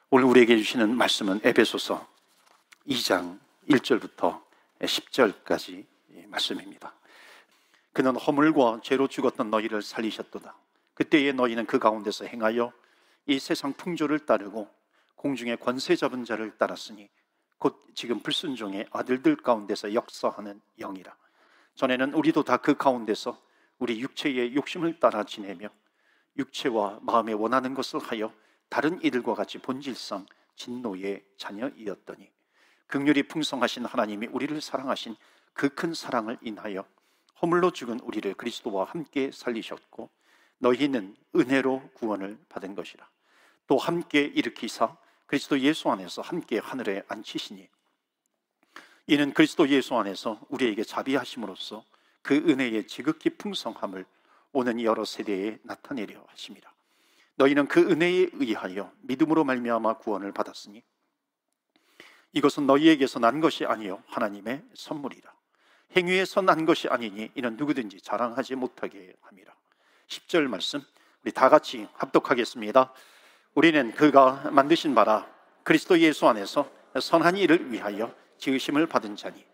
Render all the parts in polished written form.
오늘 우리에게 주시는 말씀은 에베소서 2장 1절부터 10절까지 말씀입니다. 그는 허물과 죄로 죽었던 너희를 살리셨도다. 그때의 너희는 그 가운데서 행하여 이 세상 풍조를 따르고 공중의 권세 잡은 자를 따랐으니 곧 지금 불순종의 아들들 가운데서 역사하는 영이라. 전에는 우리도 다 그 가운데서 우리 육체의 욕심을 따라 지내며 육체와 마음에 원하는 것을 하여 다른 이들과 같이 본질상 진노의 자녀이었더니 긍휼이 풍성하신 하나님이 우리를 사랑하신 그 큰 사랑을 인하여 허물로 죽은 우리를 그리스도와 함께 살리셨고 너희는 은혜로 구원을 받은 것이라. 또 함께 일으키사 그리스도 예수 안에서 함께 하늘에 앉히시니 이는 그리스도 예수 안에서 우리에게 자비하심으로써 그 은혜의 지극히 풍성함을 오는 여러 세대에 나타내려 하심이라. 너희는 그 은혜에 의하여 믿음으로 말미암아 구원을 받았으니 이것은 너희에게서 난 것이 아니요 하나님의 선물이라. 행위에서 난 것이 아니니 이는 누구든지 자랑하지 못하게 함이라. 10절 말씀 우리 다 같이 합독하겠습니다. 우리는 그가 만드신 바라 그리스도 예수 안에서 선한 일을 위하여 지으심을 받은 자니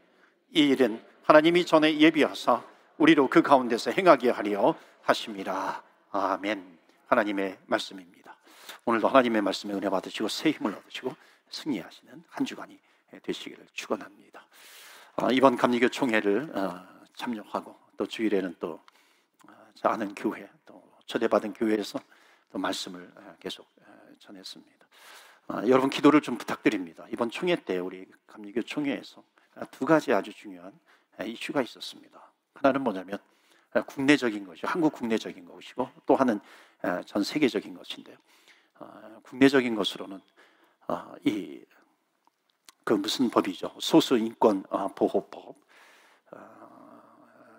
이 일은 하나님이 전에 예비하사 우리로 그 가운데서 행하게 하려 하심이라. 아멘. 하나님의 말씀입니다. 오늘도 하나님의 말씀에 은혜 받으시고 새 힘을 얻으시고 승리하시는 한 주간이 되시기를 축원합니다. 이번 감리교 총회를 참여하고 또 주일에는 또 아는 교회 또 초대받은 교회에서 또 말씀을 계속 전했습니다. 여러분 기도를 좀 부탁드립니다. 이번 총회 때 우리 감리교 총회에서 두 가지 아주 중요한 이슈가 있었습니다. 하나는 뭐냐면 국내적인 것이고 한국 국내적인 것이고 또 하나는 전 세계적인 것인데요. 국내적인 것으로는 그 무슨 법이죠? 소수인권 보호법.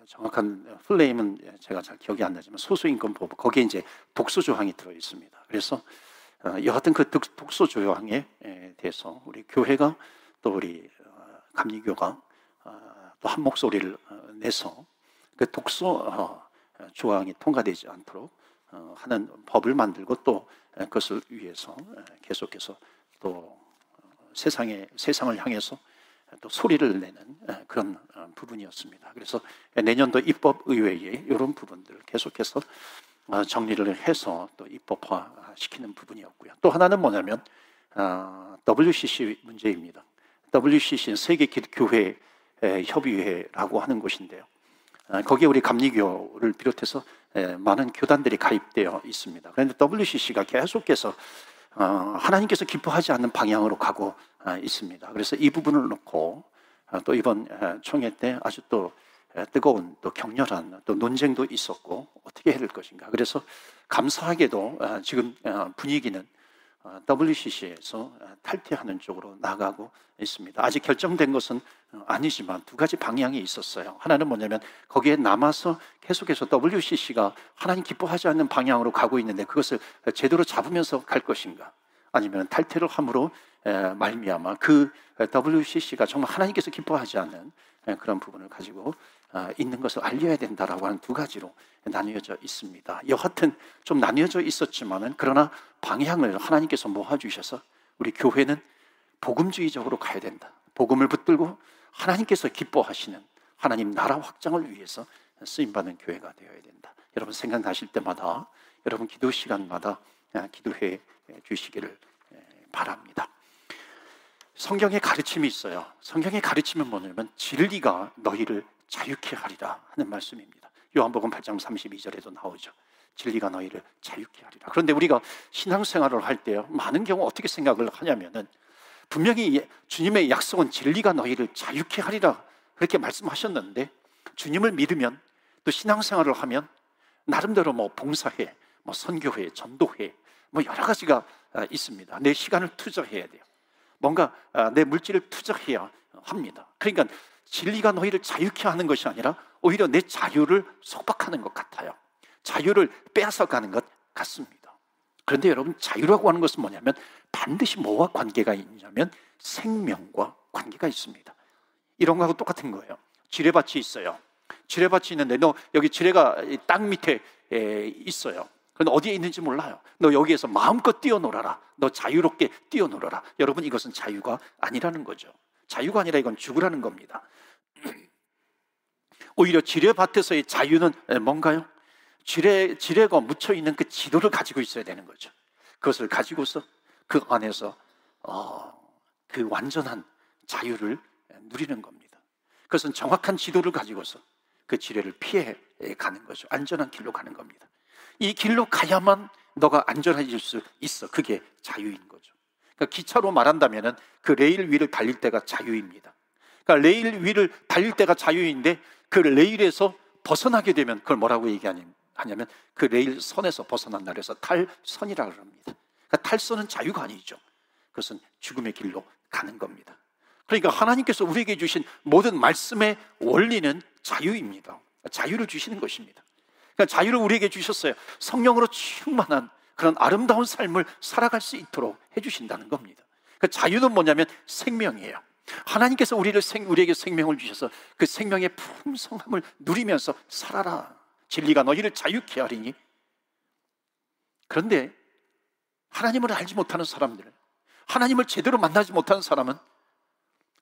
정확한 플레임은 제가 잘 기억이 안 나지만 소수인권 보호법 거기에 이제 독소 조항이 들어 있습니다. 그래서 여하튼 그 독소 조항에 대해서 우리 교회가 또 우리 감리교가 또 한 목소리를 내서 그 독소 조항이 통과되지 않도록 하는 법을 만들고 또 그것을 위해서 계속해서 또 세상을 향해서 또 소리를 내는 그런 부분이었습니다. 그래서 내년도 입법의회에 이런 부분들을 계속해서 정리를 해서 또 입법화시키는 부분이었고요. 또 하나는 뭐냐면 WCC 문제입니다. WCC는 세계교회 협의회라고 하는 곳인데요. 거기에 우리 감리교를 비롯해서 많은 교단들이 가입되어 있습니다. 그런데 WCC가 계속해서 하나님께서 기뻐하지 않는 방향으로 가고 있습니다. 그래서 이 부분을 놓고 또 이번 총회 때 아주 또 뜨거운 또 격렬한 또 논쟁도 있었고 어떻게 해야 될 것인가. 그래서 감사하게도 지금 분위기는 WCC에서 탈퇴하는 쪽으로 나가고 있습니다. 아직 결정된 것은 아니지만 두 가지 방향이 있었어요. 하나는 뭐냐면 거기에 남아서 계속해서 WCC가 하나님 기뻐하지 않는 방향으로 가고 있는데 그것을 제대로 잡으면서 갈 것인가, 아니면 탈퇴를 함으로 말미암아 그 WCC가 정말 하나님께서 기뻐하지 않는 그런 부분을 가지고 있는 것을 알려야 된다라고 하는 두 가지로 나뉘어져 있습니다. 여하튼 좀 나뉘어져 있었지만은 그러나 방향을 하나님께서 모아주셔서 우리 교회는 복음주의적으로 가야 된다. 복음을 붙들고 하나님께서 기뻐하시는 하나님 나라 확장을 위해서 쓰임받는 교회가 되어야 된다. 여러분 생각나실 때마다 여러분 기도 시간마다 기도해 주시기를 바랍니다. 성경의 가르침이 있어요. 성경의 가르침은 뭐냐면 진리가 너희를 자유케 하리라 하는 말씀입니다. 요한복음 8장 32절에도 나오죠. 진리가 너희를 자유케 하리라. 그런데 우리가 신앙생활을 할 때 많은 경우 어떻게 생각을 하냐면은 분명히 주님의 약속은 진리가 너희를 자유케 하리라 그렇게 말씀하셨는데 주님을 믿으면 또 신앙생활을 하면 나름대로 뭐 봉사회, 뭐 선교회, 전도회 뭐 여러 가지가 있습니다. 내 시간을 투자해야 돼요. 뭔가 내 물질을 투자해야 합니다. 그러니까 진리가 너희를 자유케 하는 것이 아니라 오히려 내 자유를 속박하는 것 같아요. 자유를 빼앗아가는 것 같습니다. 그런데 여러분 자유라고 하는 것은 뭐냐면 반드시 뭐와 관계가 있냐면 생명과 관계가 있습니다. 이런 거하고 똑같은 거예요. 지뢰밭이 있어요. 지뢰밭이 있는데 너 여기 지뢰가 땅 밑에 있어요. 그건 어디에 있는지 몰라요. 너 여기에서 마음껏 뛰어놀아라. 너 자유롭게 뛰어놀아라. 여러분, 이것은 자유가 아니라는 거죠. 자유가 아니라 이건 죽으라는 겁니다. 오히려 지뢰밭에서의 자유는 뭔가요? 지뢰가 묻혀있는 그 지도를 가지고 있어야 되는 거죠. 그것을 가지고서 그 안에서 그 완전한 자유를 누리는 겁니다. 그것은 정확한 지도를 가지고서 그 지뢰를 피해 가는 거죠. 안전한 길로 가는 겁니다. 이 길로 가야만 너가 안전해질 수 있어. 그게 자유인 거죠. 그러니까 기차로 말한다면 그 레일 위를 달릴 때가 자유입니다. 그러니까 레일 위를 달릴 때가 자유인데 그 레일에서 벗어나게 되면 그걸 뭐라고 얘기하냐면 그 레일 선에서 벗어난다 그래서 탈선이라고 합니다. 그러니까 탈선은 자유가 아니죠. 그것은 죽음의 길로 가는 겁니다. 그러니까 하나님께서 우리에게 주신 모든 말씀의 원리는 자유입니다. 자유를 주시는 것입니다. 그러니까 자유를 우리에게 주셨어요. 성령으로 충만한 그런 아름다운 삶을 살아갈 수 있도록 해주신다는 겁니다. 그 자유는 뭐냐면 생명이에요. 하나님께서 우리에게 생명을 주셔서 그 생명의 풍성함을 누리면서 살아라. 진리가 너희를 자유케 하리니. 그런데 하나님을 알지 못하는 사람들, 하나님을 제대로 만나지 못하는 사람은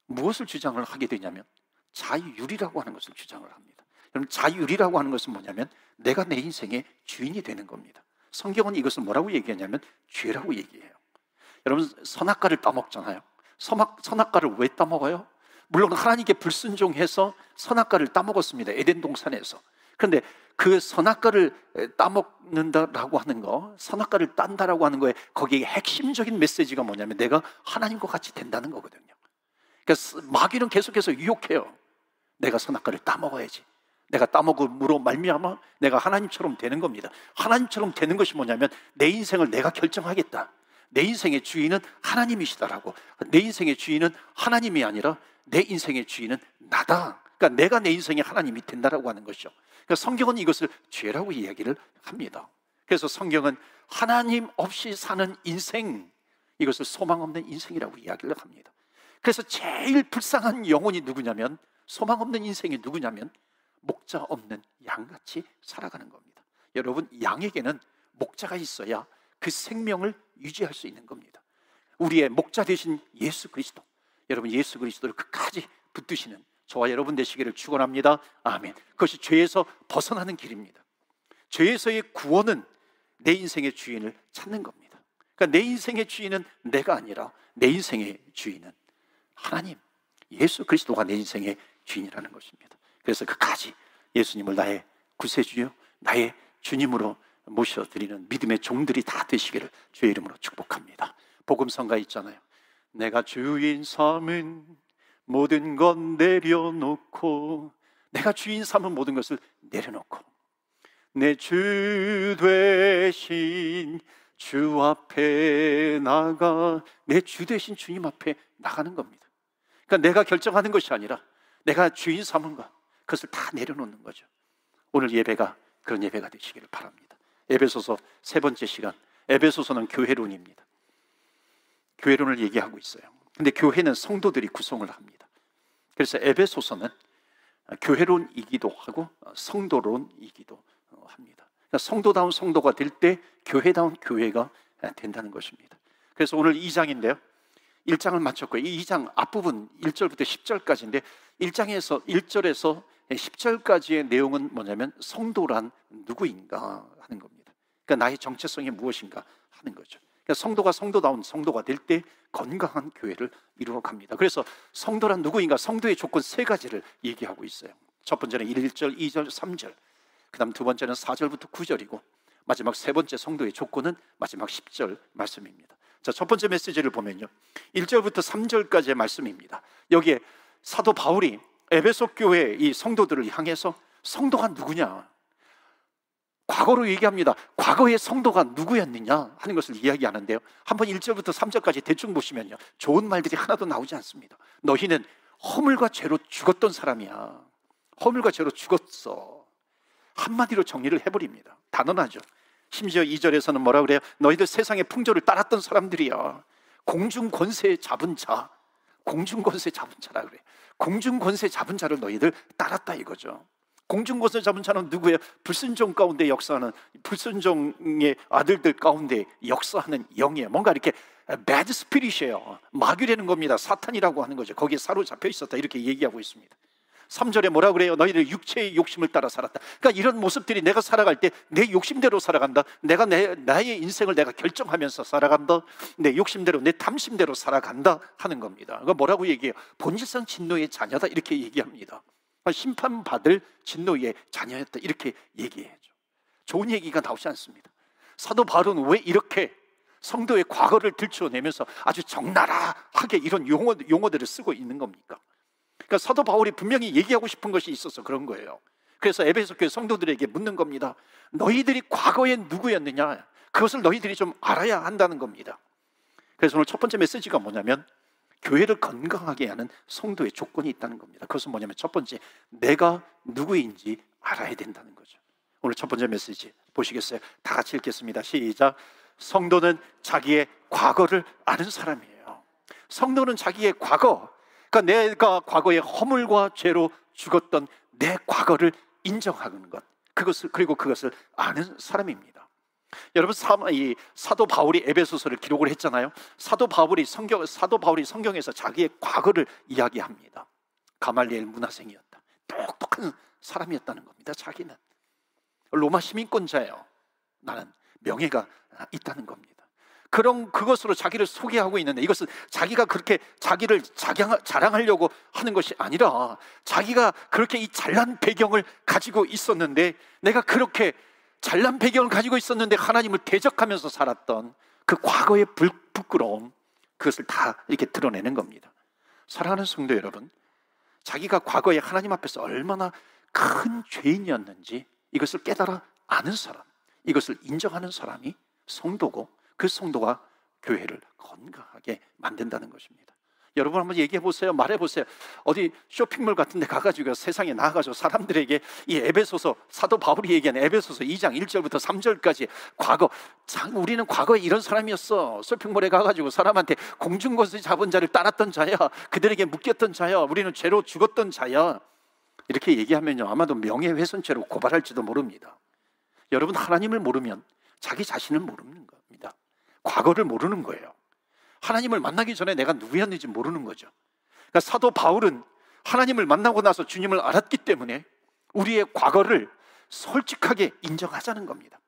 무엇을 주장을 하게 되냐면 자유율이라고 하는 것을 주장을 합니다. 여러분, 자유율이라고 하는 것은 뭐냐면 내가 내 인생의 주인이 되는 겁니다. 성경은 이것을 뭐라고 얘기하냐면 죄라고 얘기해요. 여러분, 선악과를 따먹잖아요. 선악과를 왜 따먹어요? 물론 하나님께 불순종해서 선악과를 따먹었습니다. 에덴 동산에서. 그런데 그 선악과를 따먹는다라고 하는 거, 선악과를 딴다라고 하는 거에 거기에 핵심적인 메시지가 뭐냐면 내가 하나님과 같이 된다는 거거든요. 그러니까 마귀는 계속해서 유혹해요. 내가 선악과를 따먹어야지. 내가 따먹음으로 말미암아 내가 하나님처럼 되는 겁니다. 하나님처럼 되는 것이 뭐냐면 내 인생을 내가 결정하겠다. 내 인생의 주인은 하나님이시다라고. 내 인생의 주인은 하나님이 아니라 내 인생의 주인은 나다. 그러니까 내가 내 인생의 하나님이 된다라고 하는 것이죠. 그러니까 성경은 이것을 죄라고 이야기를 합니다. 그래서 성경은 하나님 없이 사는 인생, 이것을 소망 없는 인생이라고 이야기를 합니다. 그래서 제일 불쌍한 영혼이 누구냐면, 소망 없는 인생이 누구냐면 목자 없는 양같이 살아가는 겁니다. 여러분, 양에게는 목자가 있어야 그 생명을 유지할 수 있는 겁니다. 우리의 목자 되신 예수 그리스도, 여러분, 예수 그리스도를 끝까지 붙드시는 저와 여러분 되시기를 축원합니다. 아멘. 그것이 죄에서 벗어나는 길입니다. 죄에서의 구원은 내 인생의 주인을 찾는 겁니다. 그러니까 내 인생의 주인은 내가 아니라 내 인생의 주인은 하나님, 예수 그리스도가 내 인생의 주인이라는 것입니다. 그래서 끝까지 예수님을 나의 구세주요, 나의 주님으로 모셔드리는 믿음의 종들이 다 되시기를 주의 이름으로 축복합니다. 복음성가 있잖아요. 내가 주인 삼은 모든 것 내려놓고, 내가 주인 삼은 모든 것을 내려놓고 내 주 되신 주 앞에 나가, 내 주 되신 주님 앞에 나가는 겁니다. 그러니까 내가 결정하는 것이 아니라 내가 주인 삼은 것, 그것을 다 내려놓는 거죠. 오늘 예배가 그런 예배가 되시기를 바랍니다. 에베소서 세 번째 시간, 에베소서는 교회론입니다. 교회론을 얘기하고 있어요. 근데 교회는 성도들이 구성을 합니다. 그래서 에베소서는 교회론이기도 하고 성도론이기도 합니다. 그러니까 성도다운 성도가 될 때 교회다운 교회가 된다는 것입니다. 그래서 오늘 2장인데요 1장을 마쳤고요. 이 2장 앞부분 1절부터 10절까지인데 1장에서 1절에서 10절까지의 내용은 뭐냐면 성도란 누구인가 하는 겁니다. 그러니까 나의 정체성이 무엇인가 하는 거죠. 그러니까 성도가 성도다운 성도가 될 때 건강한 교회를 이루어갑니다. 그래서 성도란 누구인가, 성도의 조건 세 가지를 얘기하고 있어요. 첫 번째는 1절, 2절, 3절, 그 다음 두 번째는 4절부터 9절이고 마지막 세 번째 성도의 조건은 마지막 10절 말씀입니다. 자, 첫 번째 메시지를 보면요 1절부터 3절까지의 말씀입니다. 여기에 사도 바울이 에베소 교회 이 성도들을 향해서 성도가 누구냐, 과거로 얘기합니다. 과거의 성도가 누구였느냐 하는 것을 이야기하는데요, 한번 1절부터 3절까지 대충 보시면요 좋은 말들이 하나도 나오지 않습니다. 너희는 허물과 죄로 죽었던 사람이야. 허물과 죄로 죽었어. 한마디로 정리를 해버립니다. 단언하죠. 심지어 2절에서는 뭐라 그래요? 너희들 세상의 풍조를 따랐던 사람들이야. 공중 권세 잡은 자, 공중 권세 잡은 자라 그래요. 공중 권세 잡은 자를 너희들 따랐다 이거죠. 공중권세 잡은 자는 누구예요? 불순종 가운데 역사하는, 불순종의 아들들 가운데 역사하는 영이에요. 뭔가 이렇게 배드 스피릿이에요. 마귀라는 겁니다. 사탄이라고 하는 거죠. 거기에 사로잡혀 있었다, 이렇게 얘기하고 있습니다. 3절에 뭐라 그래요? 너희들 육체의 욕심을 따라 살았다. 그러니까 이런 모습들이 내가 살아갈 때 내 욕심대로 살아간다. 내가 나의 인생을 내가 결정하면서 살아간다. 내 욕심대로, 내 탐심대로 살아간다 하는 겁니다. 그러니까 뭐라고 얘기해요? 본질상 진노의 자녀다, 이렇게 얘기합니다. 심판받을 진노의 자녀였다, 이렇게 얘기해야죠. 좋은 얘기가 나오지 않습니다. 사도 바울은 왜 이렇게 성도의 과거를 들춰내면서 아주 적나라하게 이런 용어들을 쓰고 있는 겁니까? 그러니까 사도 바울이 분명히 얘기하고 싶은 것이 있어서 그런 거예요. 그래서 에베소 교회 성도들에게 묻는 겁니다. 너희들이 과거에 누구였느냐? 그것을 너희들이 좀 알아야 한다는 겁니다. 그래서 오늘 첫 번째 메시지가 뭐냐면, 교회를 건강하게 하는 성도의 조건이 있다는 겁니다. 그것은 뭐냐면, 첫 번째, 내가 누구인지 알아야 된다는 거죠. 오늘 첫 번째 메시지 보시겠어요? 다 같이 읽겠습니다. 시작. 성도는 자기의 과거를 아는 사람이에요. 성도는 자기의 과거, 그러니까 내가 과거에 허물과 죄로 죽었던 내 과거를 인정하는 것, 그리고 그것을 아는 사람입니다. 여러분, 이 사도 바울이 에베소서를 기록을 했잖아요. 사도 바울이 성경에서 자기의 과거를 이야기합니다. 가말리엘 문화생이었다, 똑똑한 사람이었다는 겁니다. 자기는 로마 시민권자예요. 나는 명예가 있다는 겁니다. 그것으로 자기를 소개하고 있는데, 이것은 자기가 그렇게 자기를 자랑하려고 하는 것이 아니라, 자기가 그렇게 이 잘난 배경을 가지고 있었는데, 내가 그렇게 잘난 배경을 가지고 있었는데 하나님을 대적하면서 살았던 그 과거의 부끄러움, 그것을 다 이렇게 드러내는 겁니다. 사랑하는 성도 여러분, 자기가 과거에 하나님 앞에서 얼마나 큰 죄인이었는지 이것을 깨달아 아는 사람, 이것을 인정하는 사람이 성도고, 그 성도가 교회를 건강하게 만든다는 것입니다. 여러분 한번 얘기해 보세요. 말해 보세요. 어디 쇼핑몰 같은 데 가가지고 세상에 나가가지고 사람들에게 이 에베소서, 사도 바울이 얘기하는 에베소서 2장 1절부터 3절까지 과거, 우리는 과거에 이런 사람이었어. 쇼핑몰에 가가지고 사람한테 공중권세 잡은 자를 따랐던 자야, 그들에게 묶였던 자야, 우리는 죄로 죽었던 자야, 이렇게 얘기하면요, 아마도 명예훼손죄로 고발할지도 모릅니다. 여러분, 하나님을 모르면 자기 자신을 모르는 겁니다. 과거를 모르는 거예요. 하나님을 만나기 전에 내가 누구였는지 모르는 거죠. 그러니까 사도 바울은 하나님을 만나고 나서 주님을 알았기 때문에 우리의 과거를 솔직하게 인정하자는 겁니다.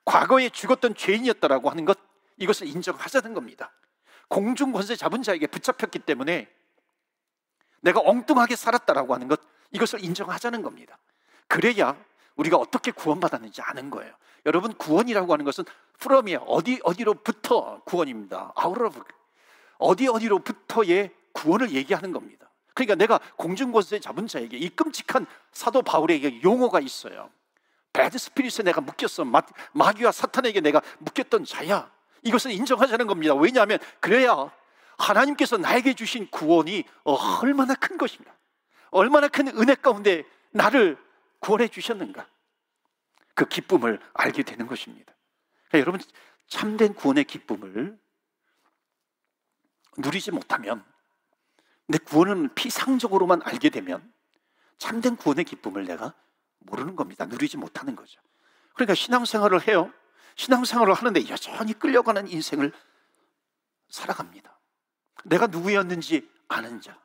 과거에 죽었던 죄인이었다라고 하는 것, 이것을 인정하자는 겁니다. 공중권세 잡은 자에게 붙잡혔기 때문에 내가 엉뚱하게 살았다라고 하는 것, 이것을 인정하자는 겁니다. 그래야 우리가 어떻게 구원받았는지 아는 거예요. 여러분, 구원이라고 하는 것은 from이에요. 어디로부터 구원입니다. out of, 어디로부터의 구원을 얘기하는 겁니다. 그러니까 내가 공중권세 잡은 자에게, 이 끔찍한 사도 바울에게 용어가 있어요. 배드 스피릿에 내가 묶였어. 마귀와 사탄에게 내가 묶였던 자야. 이것을 인정하자는 겁니다. 왜냐하면 그래야 하나님께서 나에게 주신 구원이 얼마나 큰 것인가, 얼마나 큰 은혜 가운데 나를 구원해 주셨는가, 그 기쁨을 알게 되는 것입니다. 그러니까 여러분, 참된 구원의 기쁨을 누리지 못하면, 내 구원은 피상적으로만 알게 되면 참된 구원의 기쁨을 내가 모르는 겁니다. 누리지 못하는 거죠. 그러니까 신앙생활을 해요. 신앙생활을 하는데 여전히 끌려가는 인생을 살아갑니다. 내가 누구였는지 아는 자,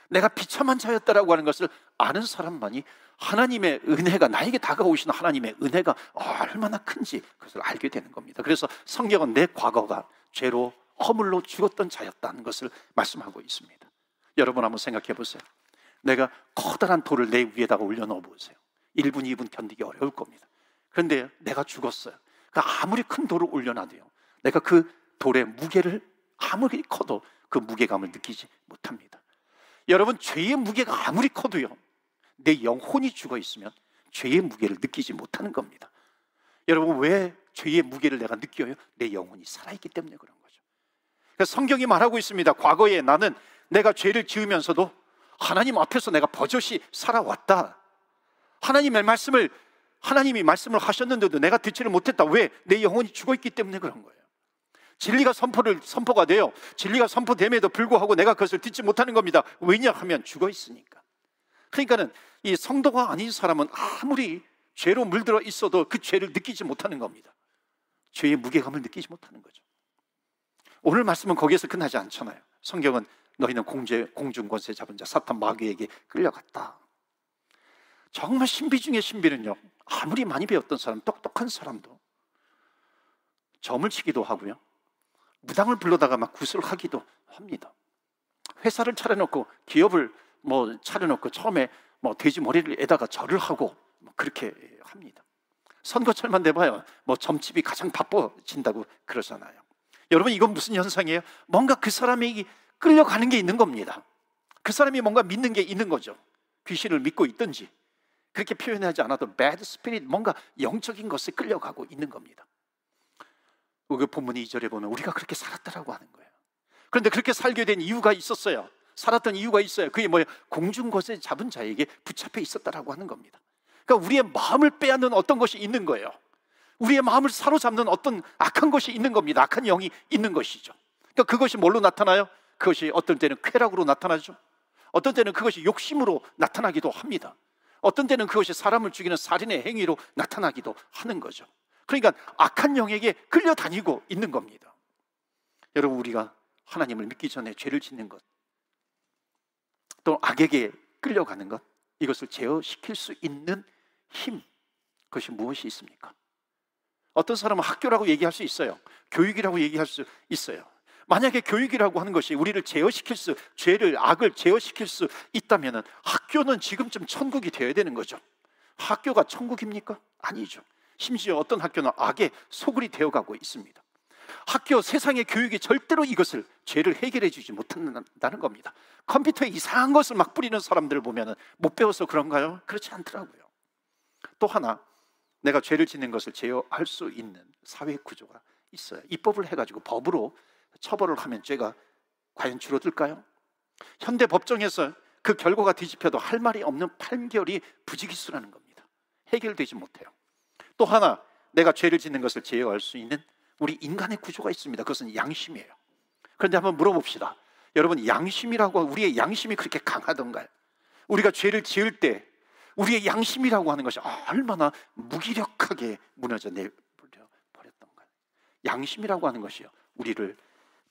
내가 비참한 자였다라고 하는 것을 아는 사람만이 하나님의 은혜가, 나에게 다가오시는 하나님의 은혜가 얼마나 큰지 그것을 알게 되는 겁니다. 그래서 성경은 내 과거가 죄로 허물로 죽었던 자였다는 것을 말씀하고 있습니다. 여러분 한번 생각해 보세요. 내가 커다란 돌을 내 위에다가 올려놓아 보세요. 1분, 2분 견디기 어려울 겁니다. 그런데 내가 죽었어요. 그러니까 아무리 큰 돌을 올려놔도요, 내가 그 돌의 무게를 아무리 커도 그 무게감을 느끼지 못합니다. 여러분, 죄의 무게가 아무리 커도요, 내 영혼이 죽어 있으면 죄의 무게를 느끼지 못하는 겁니다. 여러분, 왜 죄의 무게를 내가 느껴요? 내 영혼이 살아있기 때문에 그런 거죠. 그래서 성경이 말하고 있습니다. 과거에 나는 내가 죄를 지으면서도 하나님 앞에서 내가 버젓이 살아왔다. 하나님이 말씀을 하셨는데도 내가 듣지를 못했다. 왜? 내 영혼이 죽어있기 때문에 그런 거예요. 진리가 선포가 돼요. 진리가 선포됨에도 불구하고 내가 그것을 듣지 못하는 겁니다. 왜냐하면 죽어있으니까. 그러니까는 이 성도가 아닌 사람은 아무리 죄로 물들어 있어도 그 죄를 느끼지 못하는 겁니다. 죄의 무게감을 느끼지 못하는 거죠. 오늘 말씀은 거기에서 끝나지 않잖아요. 성경은 너희는 공중 권세 잡은 자 사탄 마귀에게 끌려갔다. 정말 신비 중에 신비는요, 아무리 많이 배웠던 사람, 똑똑한 사람도 점을 치기도 하고요, 무당을 불러다가 막 구슬하기도 합니다. 회사를 차려놓고 기업을 차려놓고 처음에 돼지 머리에다가 절을 하고 그렇게 합니다. 선거철만 돼봐요, 점집이 가장 바빠진다고 그러잖아요. 여러분, 이건 무슨 현상이에요? 뭔가 그 사람이 끌려가는 게 있는 겁니다. 그 사람이 뭔가 믿는 게 있는 거죠. 귀신을 믿고 있든지, 그렇게 표현하지 않아도 bad spirit, 뭔가 영적인 것에 끌려가고 있는 겁니다. 그 본문 2절에 보면 우리가 그렇게 살았다라고 하는 거예요. 그런데 그렇게 살게 된 이유가 있었어요. 살았던 이유가 있어요. 그게 뭐예요? 공중권세 잡은 자에게 붙잡혀 있었다라고 하는 겁니다. 그러니까 우리의 마음을 빼앗는 어떤 것이 있는 거예요. 우리의 마음을 사로잡는 어떤 악한 것이 있는 겁니다. 악한 영이 있는 것이죠. 그러니까 그것이 뭘로 나타나요? 그것이 어떤 때는 쾌락으로 나타나죠. 어떤 때는 그것이 욕심으로 나타나기도 합니다. 어떤 때는 그것이 사람을 죽이는 살인의 행위로 나타나기도 하는 거죠. 그러니까 악한 영에게 끌려다니고 있는 겁니다. 여러분, 우리가 하나님을 믿기 전에 죄를 짓는 것, 또 악에게 끌려가는 것, 이것을 제어시킬 수 있는 힘, 그것이 무엇이 있습니까? 어떤 사람은 학교라고 얘기할 수 있어요. 교육이라고 얘기할 수 있어요. 만약에 교육이라고 하는 것이 우리를 제어시킬 수, 죄를, 악을 제어시킬 수 있다면 학교는 지금쯤 천국이 되어야 되는 거죠. 학교가 천국입니까? 아니죠. 심지어 어떤 학교는 악의 소굴이 되어가고 있습니다. 학교, 세상의 교육이 절대로 이것을, 죄를 해결해 주지 못한다는 겁니다. 컴퓨터에 이상한 것을 막 뿌리는 사람들을 보면 못 배워서 그런가요? 그렇지 않더라고요. 또 하나, 내가 죄를 짓는 것을 제어할 수 있는 사회 구조가 있어요. 입법을 해가지고 법으로 처벌을 하면 죄가 과연 줄어들까요? 현대 법정에서 그 결과가 뒤집혀도 할 말이 없는 판결이 부지기수라는 겁니다. 해결되지 못해요. 또 하나, 내가 죄를 짓는 것을 제어할 수 있는 우리 인간의 구조가 있습니다. 그것은 양심이에요. 그런데 한번 물어봅시다. 여러분, 양심이라고, 우리의 양심이 그렇게 강하던가요? 우리가 죄를 지을 때 우리의 양심이라고 하는 것이 얼마나 무기력하게 무너져 내버려버렸던가요? 양심이라고 하는 것이요, 우리를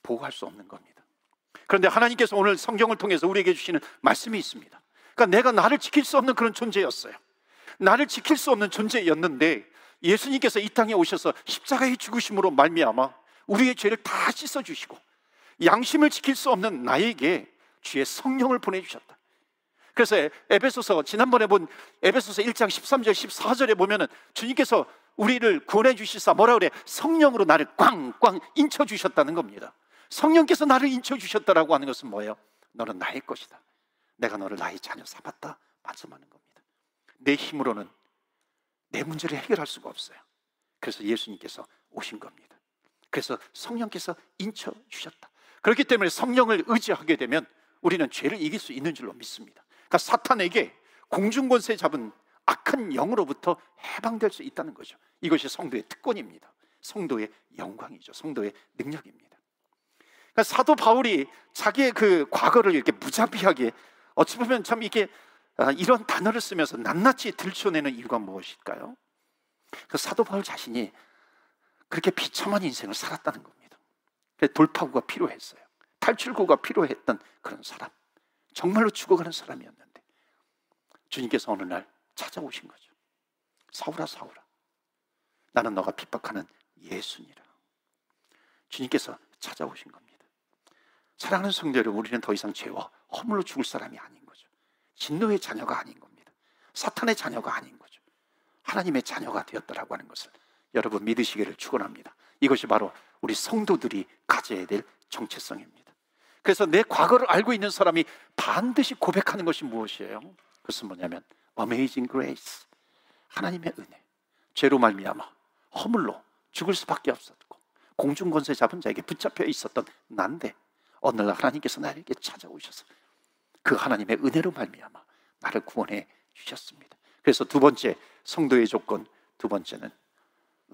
보호할 수 없는 겁니다. 그런데 하나님께서 오늘 성경을 통해서 우리에게 주시는 말씀이 있습니다. 그러니까 내가 나를 지킬 수 없는 그런 존재였어요. 나를 지킬 수 없는 존재였는데 예수님께서 이 땅에 오셔서 십자가의 죽으심으로 말미암아 우리의 죄를 다 씻어주시고 양심을 지킬 수 없는 나에게 주의 성령을 보내주셨다. 그래서 에베소서, 지난번에 본 에베소서 1장 13절 14절에 보면은 주님께서 우리를 구원해 주시사 뭐라 그래? 성령으로 나를 꽝꽝 인쳐 주셨다는 겁니다. 성령께서 나를 인쳐 주셨다라고 하는 것은 뭐예요? 너는 나의 것이다. 내가 너를 나의 자녀 삼았다 말씀하는 겁니다. 내 힘으로는 내 문제를 해결할 수가 없어요. 그래서 예수님께서 오신 겁니다. 그래서 성령께서 인쳐 주셨다. 그렇기 때문에 성령을 의지하게 되면 우리는 죄를 이길 수 있는 줄로 믿습니다. 그러니까 사탄에게 공중권세 잡은 악한 영으로부터 해방될 수 있다는 거죠. 이것이 성도의 특권입니다. 성도의 영광이죠. 성도의 능력입니다. 그러니까 사도 바울이 자기의 그 과거를 이렇게 무자비하게, 어찌 보면 참 이게 이런 단어를 쓰면서 낱낱이 들춰내는 이유가 무엇일까요? 그 사도 바울 자신이 그렇게 비참한 인생을 살았다는 겁니다. 돌파구가 필요했어요. 탈출구가 필요했던 그런 사람, 정말로 죽어가는 사람이었는데 주님께서 어느 날 찾아오신 거죠. 사울아 사울아, 나는 너가 핍박하는 예수니라. 주님께서 찾아오신 겁니다. 사랑하는 성도 여러분, 우리는 더 이상 죄와 허물로 죽을 사람이 아닌 거죠. 진노의 자녀가 아닌 겁니다. 사탄의 자녀가 아닌 거죠. 하나님의 자녀가 되었다라고 하는 것을 여러분 믿으시기를 축원합니다. 이것이 바로 우리 성도들이 가져야 될 정체성입니다. 그래서 내 과거를 알고 있는 사람이 반드시 고백하는 것이 무엇이에요? 그것은 뭐냐면 Amazing Grace, 하나님의 은혜. 죄로 말미암아 허물로 죽을 수밖에 없었고 공중권세 잡은 자에게 붙잡혀 있었던 난데 어느 날 하나님께서 나에게 찾아오셔서 그 하나님의 은혜로 말미암아 나를 구원해 주셨습니다. 그래서 두 번째 성도의 조건, 두 번째는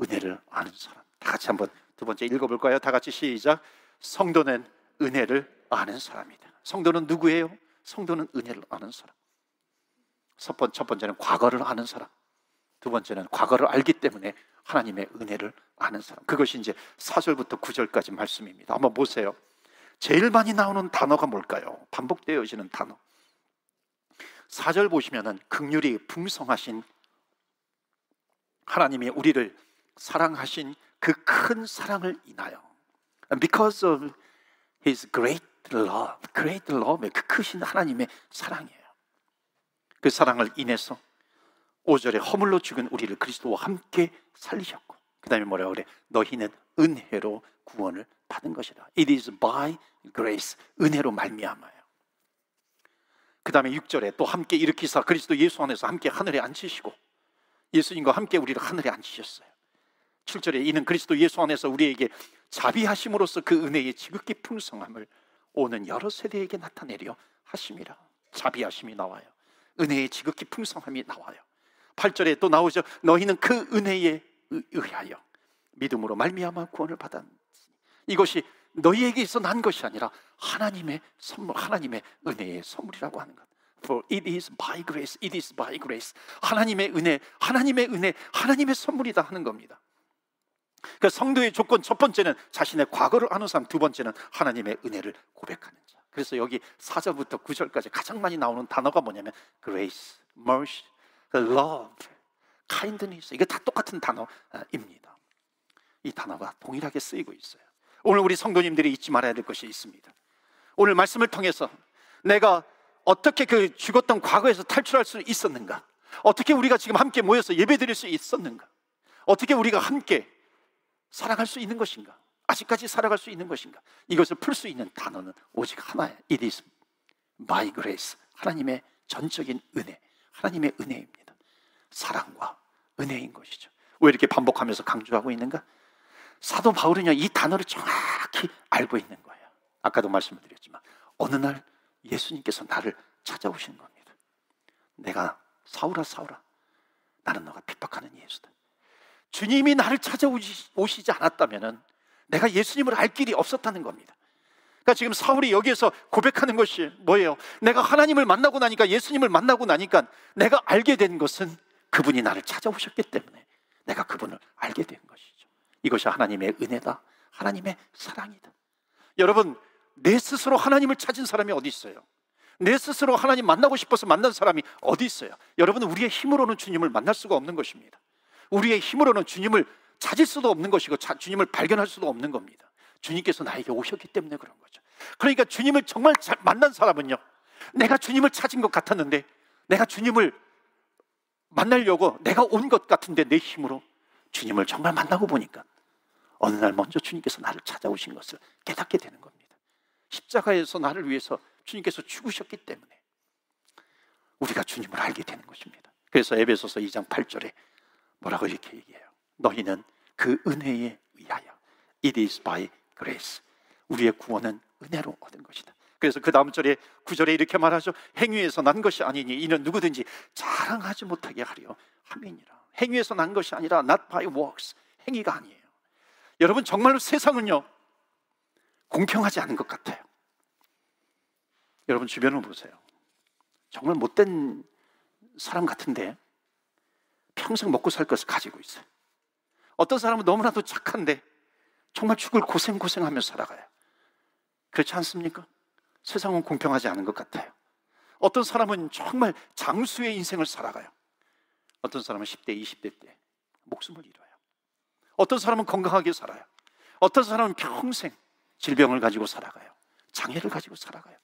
은혜를 아는 사람. 다 같이 한번 두 번째 읽어볼까요? 다 같이 시작. 성도는 은혜를 아는 사람이다. 성도는 누구예요? 성도는 은혜를 아는 사람. 첫 번째는 과거를 아는 사람, 두 번째는 과거를 알기 때문에 하나님의 은혜를 아는 사람. 그것이 이제 4절부터 9절까지 말씀입니다. 한번 보세요. 제일 많이 나오는 단어가 뭘까요? 반복되어지는 단어. 4절 보시면은 긍휼이 풍성하신 하나님이 우리를 사랑하신 그 큰 사랑을 인하여, because of His great love, 그 크신 하나님의 사랑이에요. 그 사랑을 인해서 5절에 허물로 죽은 우리를 그리스도와 함께 살리셨고, 그 다음에 뭐라고 그래? 너희는 은혜로 구원을 받은 것이다. It is by grace, 은혜로 말미암아요. 그 다음에 6절에 또 함께 일으키사 그리스도 예수 안에서 함께 하늘에 앉히시고, 예수님과 함께 우리를 하늘에 앉히셨어요. 7절에 이는 그리스도 예수 안에서 우리에게 자비하심으로써 그 은혜의 지극히 풍성함을 오는 여러 세대에게 나타내려 하심이라. 자비하심이 나와요. 은혜의 지극히 풍성함이 나와요. 8절에 또 나오죠. 너희는 그 은혜에 의하여 믿음으로 말미암아 구원을 받았니. 이것이 너희에게서 난 것이 아니라 하나님의 선물, 하나님의 은혜의 선물이라고 하는 것. For it is by grace, it is by grace. 하나님의 은혜, 하나님의 은혜, 하나님의 선물이다 하는 겁니다. 그러니까 성도의 조건, 첫 번째는 자신의 과거를 아는 사람, 두 번째는 하나님의 은혜를 고백하는 자. 그래서 여기 4절부터 9절까지 가장 많이 나오는 단어가 뭐냐면 grace, mercy, love, kindness. 이게 다 똑같은 단어입니다. 이 단어가 동일하게 쓰이고 있어요. 오늘 우리 성도님들이 잊지 말아야 될 것이 있습니다. 오늘 말씀을 통해서 내가 어떻게 그 죽었던 과거에서 탈출할 수 있었는가? 어떻게 우리가 지금 함께 모여서 예배드릴 수 있었는가? 어떻게 우리가 함께 살아갈 수 있는 것인가? 아직까지 살아갈 수 있는 것인가? 이것을 풀 수 있는 단어는 오직 하나예요. It is by grace. 하나님의 전적인 은혜, 하나님의 은혜입니다. 사랑과 은혜인 것이죠. 왜 이렇게 반복하면서 강조하고 있는가? 사도 바울은요, 이 단어를 정확히 알고 있는 거예요. 아까도 말씀을 드렸지만 어느 날 예수님께서 나를 찾아오신 겁니다. 내가 사울아 사울아, 나는 너가 핍박하는 예수다. 주님이 나를 찾아오시지 않았다면 내가 예수님을 알 길이 없었다는 겁니다. 그러니까 지금 사울이 여기에서 고백하는 것이 뭐예요? 내가 하나님을 만나고 나니까, 예수님을 만나고 나니까 내가 알게 된 것은 그분이 나를 찾아오셨기 때문에 내가 그분을 알게 된 것이죠. 이것이 하나님의 은혜다, 하나님의 사랑이다. 여러분, 내 스스로 하나님을 찾은 사람이 어디 있어요? 내 스스로 하나님 만나고 싶어서 만난 사람이 어디 있어요? 여러분, 우리의 힘으로는 주님을 만날 수가 없는 것입니다. 우리의 힘으로는 주님을 찾을 수도 없는 것이고 주님을 발견할 수도 없는 겁니다. 주님께서 나에게 오셨기 때문에 그런 거죠. 그러니까 주님을 정말 잘 만난 사람은요, 내가 주님을 찾은 것 같았는데, 내가 주님을 만나려고 내가 온 것 같은데 내 힘으로 주님을 정말 만나고 보니까 어느 날 먼저 주님께서 나를 찾아오신 것을 깨닫게 되는 겁니다. 십자가에서 나를 위해서 주님께서 죽으셨기 때문에 우리가 주님을 알게 되는 것입니다. 그래서 에베소서 2장 8절에 뭐라고 이렇게 얘기해요? 너희는 그 은혜에 의하여, it is by grace. 우리의 구원은 은혜로 얻은 것이다. 그래서 그 다음 절에 9절에 이렇게 말하죠. 행위에서 난 것이 아니니 이는 누구든지 자랑하지 못하게 하려 함이니라. 행위에서 난 것이 아니라 not by works, 행위가 아니에요. 여러분, 정말로 세상은요 공평하지 않은 것 같아요. 여러분 주변을 보세요. 정말 못된 사람 같은데 평생 먹고 살 것을 가지고 있어요. 어떤 사람은 너무나도 착한데 정말 죽을 고생하면서 살아가요. 그렇지 않습니까? 세상은 공평하지 않은 것 같아요. 어떤 사람은 정말 장수의 인생을 살아가요. 어떤 사람은 10대, 20대 때 목숨을 잃어요. 어떤 사람은 건강하게 살아요. 어떤 사람은 평생 질병을 가지고 살아가요. 장애를 가지고 살아가요.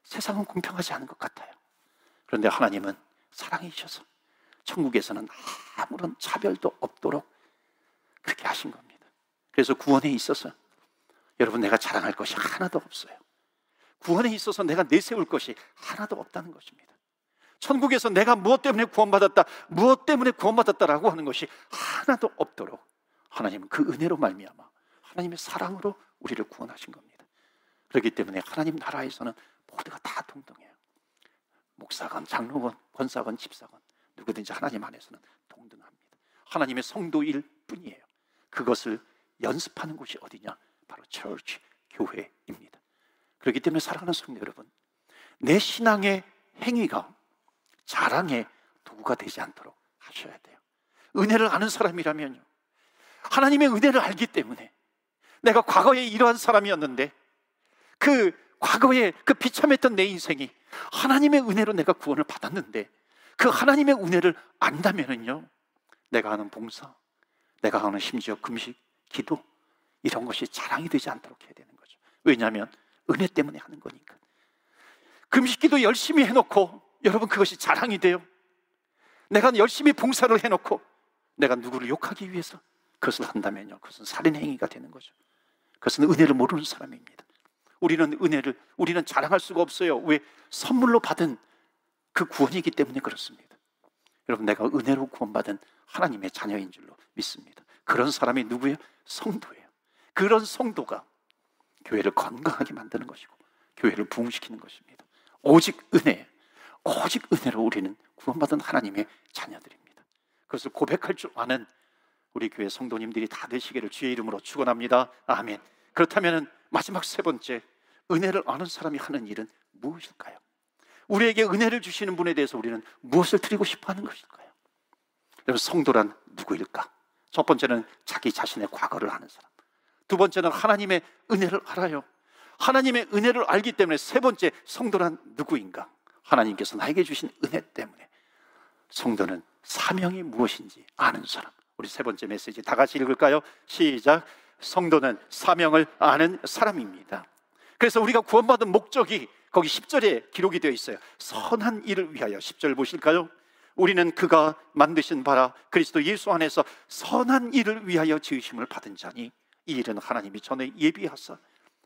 세상은 공평하지 않은 것 같아요. 그런데 하나님은 사랑이셔서 천국에서는 아무런 차별도 없도록 그렇게 하신 겁니다. 그래서 구원에 있어서 여러분, 내가 자랑할 것이 하나도 없어요. 구원에 있어서 내가 내세울 것이 하나도 없다는 것입니다. 천국에서 내가 무엇 때문에 구원받았다, 무엇 때문에 구원받았다라고 하는 것이 하나도 없도록 하나님은 그 은혜로 말미암아 하나님의 사랑으로 우리를 구원하신 겁니다. 그렇기 때문에 하나님 나라에서는 모두가 다 동등해요. 목사건, 장로건, 권사건, 집사건, 누구든지 하나님 안에서는 동등합니다. 하나님의 성도일 뿐이에요. 그것을 연습하는 곳이 어디냐? 바로 처치, 교회입니다. 그렇기 때문에 사랑하는 성도 여러분, 내 신앙의 행위가 자랑의 도구가 되지 않도록 하셔야 돼요. 은혜를 아는 사람이라면요, 하나님의 은혜를 알기 때문에 내가 과거에 이러한 사람이었는데 그 과거에 그 비참했던 내 인생이 하나님의 은혜로 내가 구원을 받았는데 그 하나님의 은혜를 안다면은요, 내가 하는 봉사, 내가 하는 심지어 금식, 기도, 이런 것이 자랑이 되지 않도록 해야 되는 거죠. 왜냐하면 은혜 때문에 하는 거니까. 금식, 기도 열심히 해놓고 여러분 그것이 자랑이 돼요? 내가 열심히 봉사를 해놓고 내가 누구를 욕하기 위해서 그것을 한다면요, 그것은 살인 행위가 되는 거죠. 그것은 은혜를 모르는 사람입니다. 우리는 자랑할 수가 없어요. 왜? 선물로 받은 그 구원이기 때문에 그렇습니다. 여러분, 내가 은혜로 구원받은 하나님의 자녀인 줄로 믿습니다. 그런 사람이 누구예요? 성도예요. 그런 성도가 교회를 건강하게 만드는 것이고 교회를 부흥시키는 것입니다. 오직 은혜, 오직 은혜로 우리는 구원받은 하나님의 자녀들입니다. 그것을 고백할 줄 아는 우리 교회 성도님들이 다 되시기를 주의 이름으로 축원합니다. 아멘. 그렇다면 마지막 세 번째, 은혜를 아는 사람이 하는 일은 무엇일까요? 우리에게 은혜를 주시는 분에 대해서 우리는 무엇을 드리고 싶어 하는 것일까요? 여러분, 성도란 누구일까? 첫 번째는 자기 자신의 과거를 아는 사람, 두 번째는 하나님의 은혜를 알아요. 하나님의 은혜를 알기 때문에 세 번째, 성도란 누구인가? 하나님께서 나에게 주신 은혜 때문에 성도는 사명이 무엇인지 아는 사람. 우리 세 번째 메시지 다 같이 읽을까요? 시작. 성도는 사명을 아는 사람입니다. 그래서 우리가 구원받은 목적이 거기 10절에 기록이 되어 있어요. 선한 일을 위하여. 10절 보실까요? 우리는 그가 만드신 바라 그리스도 예수 안에서 선한 일을 위하여 지으심을 받은 자니 이 일은 하나님이 전에 예비하사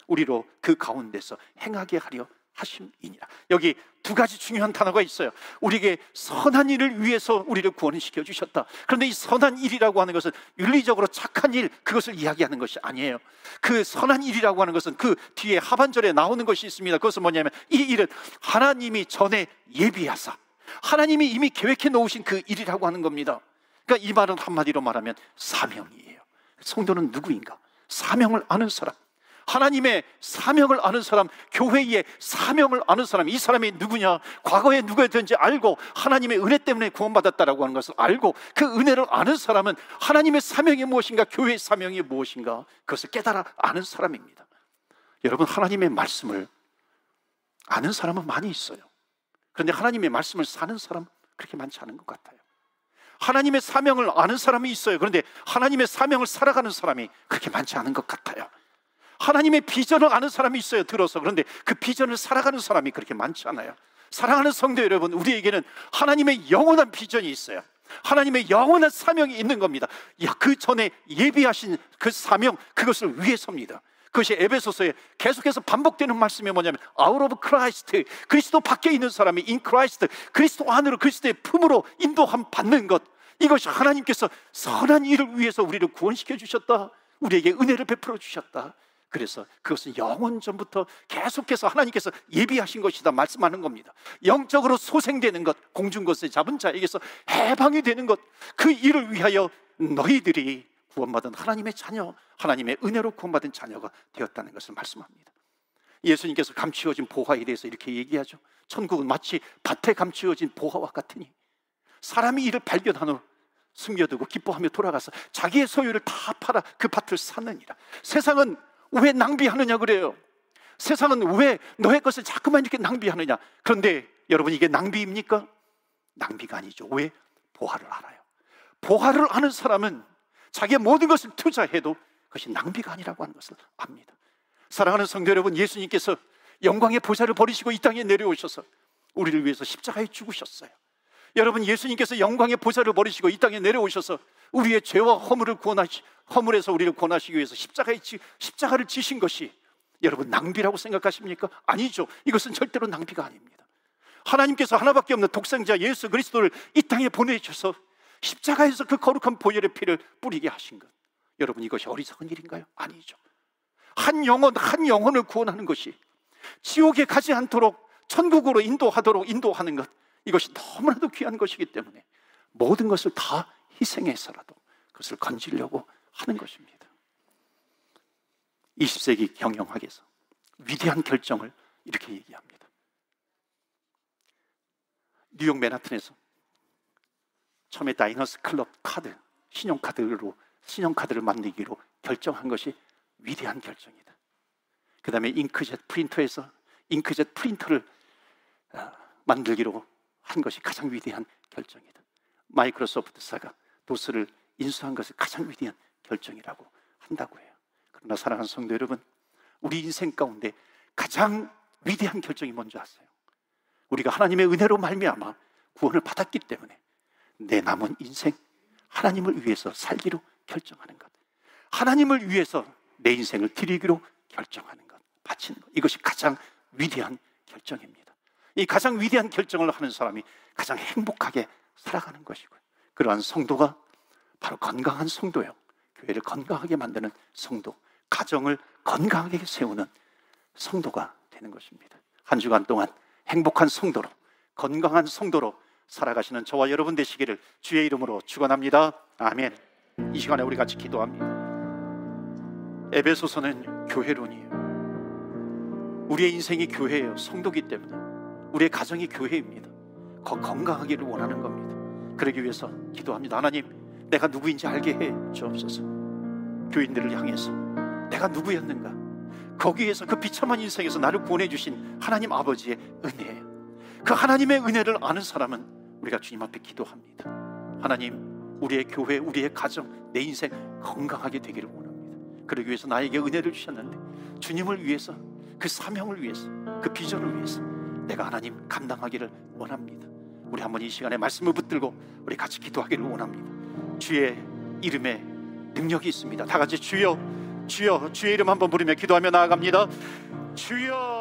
우리로 그 가운데서 행하게 하려 하심이니라. 여기 두 가지 중요한 단어가 있어요. 우리에게 선한 일을 위해서 우리를 구원시켜 주셨다. 그런데 이 선한 일이라고 하는 것은 윤리적으로 착한 일, 그것을 이야기하는 것이 아니에요. 그 선한 일이라고 하는 것은 그 뒤에 하반절에 나오는 것이 있습니다. 그것은 뭐냐면 이 일은 하나님이 전에 예비하사, 하나님이 이미 계획해 놓으신 그 일이라고 하는 겁니다. 그러니까 이 말은 한마디로 말하면 사명이에요. 성도는 누구인가? 사명을 아는 사람, 하나님의 사명을 아는 사람, 교회의 사명을 아는 사람. 이 사람이 누구냐? 과거에 누구였든지 알고 하나님의 은혜 때문에 구원받았다라고 하는 것을 알고 그 은혜를 아는 사람은 하나님의 사명이 무엇인가, 교회의 사명이 무엇인가, 그것을 깨달아 아는 사람입니다. 여러분, 하나님의 말씀을 아는 사람은 많이 있어요. 그런데 하나님의 말씀을 사는 사람 그렇게 많지 않은 것 같아요. 하나님의 사명을 아는 사람이 있어요. 그런데 하나님의 사명을 살아가는 사람이 그렇게 많지 않은 것 같아요. 하나님의 비전을 아는 사람이 있어요, 들어서. 그런데 그 비전을 살아가는 사람이 그렇게 많지 않아요. 사랑하는 성도 여러분, 우리에게는 하나님의 영원한 비전이 있어요. 하나님의 영원한 사명이 있는 겁니다. 그 전에 예비하신 그 사명, 그것을 위해서입니다. 그것이 에베소서에 계속해서 반복되는 말씀이 뭐냐면 out of Christ, 그리스도 밖에 있는 사람이 in Christ, 그리스도 안으로, 그리스도의 품으로 인도함 받는 것, 이것이 하나님께서 선한 일을 위해서 우리를 구원시켜 주셨다, 우리에게 은혜를 베풀어 주셨다. 그래서 그것은 영원 전부터 계속해서 하나님께서 예비하신 것이다 말씀하는 겁니다. 영적으로 소생되는 것, 공중 것에 잡은 자에게서 해방이 되는 것, 그 일을 위하여 너희들이 구원받은 하나님의 자녀, 하나님의 은혜로 구원받은 자녀가 되었다는 것을 말씀합니다. 예수님께서 감추어진 보화에 대해서 이렇게 얘기하죠. 천국은 마치 밭에 감추어진 보화와 같으니 사람이 이를 발견한 후 숨겨두고 기뻐하며 돌아가서 자기의 소유를 다 팔아 그 밭을 샀느니라. 세상은 왜 낭비하느냐 그래요. 세상은 왜 너의 것을 자꾸만 이렇게 낭비하느냐. 그런데 여러분, 이게 낭비입니까? 낭비가 아니죠. 왜? 보화를 알아요. 보화를 아는 사람은 자기의 모든 것을 투자해도 그것이 낭비가 아니라고 하는 것을 압니다. 사랑하는 성도 여러분, 예수님께서 영광의 보좌를 버리시고 이 땅에 내려오셔서 우리를 위해서 십자가에 죽으셨어요. 여러분, 예수님께서 영광의 보좌를 버리시고 이 땅에 내려오셔서 우리의 죄와 허물에서 우리를 구원하시기 위해서 십자가를 지신 것이 여러분 낭비라고 생각하십니까? 아니죠. 이것은 절대로 낭비가 아닙니다. 하나님께서 하나밖에 없는 독생자 예수 그리스도를 이 땅에 보내주셔서 십자가에서 그 거룩한 보혈의 피를 뿌리게 하신 것, 여러분, 이것이 어리석은 일인가요? 아니죠. 한 영혼을 구원하는 것이, 지옥에 가지 않도록 천국으로 인도하는 것, 이것이 너무나도 귀한 것이기 때문에 모든 것을 다 희생해서라도 그것을 건지려고 하는 것입니다. 20세기 경영학에서 위대한 결정을 이렇게 얘기합니다. 뉴욕 맨하튼에서 처음에 다이너스 클럽 카드, 신용카드를 만들기로 결정한 것이 위대한 결정이다. 그 다음에 잉크젯 프린터에서 잉크젯 프린터를 만들기로 한 것이 가장 위대한 결정이다. 마이크로소프트사가 도스를 인수한 것이 가장 위대한 결정이라고 한다고 해요. 그러나 사랑하는 성도 여러분, 우리 인생 가운데 가장 위대한 결정이 뭔지 아세요? 우리가 하나님의 은혜로 말미암아 구원을 받았기 때문에 내 남은 인생 하나님을 위해서 살기로 결정하는 것, 하나님을 위해서 내 인생을 드리기로 결정하는 것, 바치는 것, 이것이 가장 위대한 결정입니다. 이 가장 위대한 결정을 하는 사람이 가장 행복하게 살아가는 것이고요, 그러한 성도가 바로 건강한 성도요, 교회를 건강하게 만드는 성도, 가정을 건강하게 세우는 성도가 되는 것입니다. 한 주간 동안 행복한 성도로, 건강한 성도로 살아가시는 저와 여러분 되시기를 주의 이름으로 축원합니다. 아멘. 이 시간에 우리 같이 기도합니다. 에베소서는 교회론이에요. 우리의 인생이 교회예요. 성도기 때문에 우리의 가정이 교회입니다. 건강하기를 원하는 겁니다. 그러기 위해서 기도합니다. 하나님, 내가 누구인지 알게 해 주옵소서. 교인들을 향해서 내가 누구였는가, 거기에서 그 비참한 인생에서 나를 구원해 주신 하나님 아버지의 은혜예요. 그 하나님의 은혜를 아는 사람은 우리가 주님 앞에 기도합니다. 하나님, 우리의 교회, 우리의 가정, 내 인생 건강하게 되기를 원합니다. 그러기 위해서 나에게 은혜를 주셨는데 주님을 위해서, 그 사명을 위해서, 그 비전을 위해서 내가 하나님 감당하기를 원합니다. 우리 한번 이 시간에 말씀을 붙들고 우리 같이 기도하기를 원합니다. 주의 이름에 능력이 있습니다. 다 같이 주여, 주여, 주의 이름 한번 부르며 기도하며 나아갑니다. 주여.